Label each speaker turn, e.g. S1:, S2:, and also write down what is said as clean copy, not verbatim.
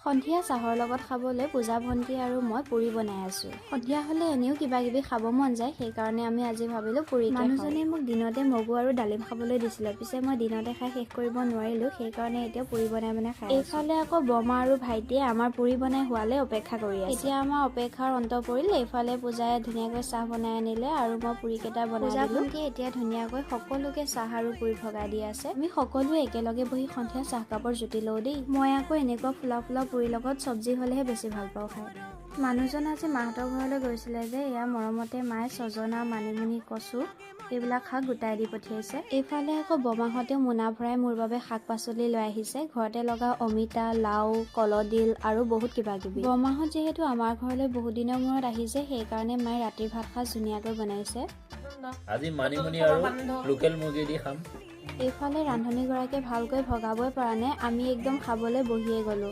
S1: সন্ধিয়া চাহৰ লগত খাবলৈ পূজা ভণ্টি আৰু মই পুৰি বনাই আছো। সন্ধিয়া হলে এনেও কিবা কিবি খাব মন যায়, সেইকাৰণে আমি আজি ভাবিলো পুৰি। মানুহজনে মোক দিনতে মগু আৰু ডালিম খাবলৈ দিছিলে, পিছে মই দিনতে খাই শেষ কৰিব নোৱাৰিলো, সেইকাৰণে এতিয়া পুৰি বনাই খাই। এইফালে আকৌ বমা আৰু ভাইটিয়ে আমাৰ পুৰি বনাই হোৱালে অপেক্ষা কৰি আছে। এতিয়া আমাৰ অপেক্ষাৰ অন্ত পৰিল। এইফালে পূজাই ধুনীয়াকৈ চাহ বনাই আনিলে আৰু মই পুৰি কেইটা বনাই দিলো। ভণ্টিয়ে এতিয়া ধুনীয়াকৈ সকলোকে চাহ আৰু পুৰি ভগাই দি আছে। আমি সকলোৱে একেলগে বহি সন্ধিয়া চাহ কাপৰ জুতি লওঁ দেই। মই আকৌ এনেকুৱা ফুলা ফুলা পুৰিৰ লগত চব্জি হলেহে বেছি ভাল পাওঁ খাই। মানুহজন আজি মাহঁতৰ ঘৰলৈ গৈছিলে যে, এয়া মৰমতে মায়ে ছজনা, মানিমুনি, কচু এইবিলাক শাক গোটাই দি পঠিয়াইছে। এইফালে আকৌ বমাহঁতেও মোনা ভৰাই মোৰ বাবে শাক পাচলি লৈ আহিছে। ঘৰতে লগা অমিতা, লাও, কলডিল আৰু বহুত কিবা কিবি। বমাহঁত যিহেতু আমাৰ ঘৰলৈ বহুত দিনৰ মূৰত আহিছে, সেইকাৰণে মায়ে ৰাতিৰ ভাত সাজ ধুনীয়াকৈ বনাইছে।
S2: আজি মানিমুনি আৰু লোকেল মুৰ্গী দি খাম।
S1: এইফালে ৰান্ধনীগৰাকীয়ে ভালকৈ ভগাবই পৰা নাই, আমি একদম খাবলৈ বহিয়ে গলো।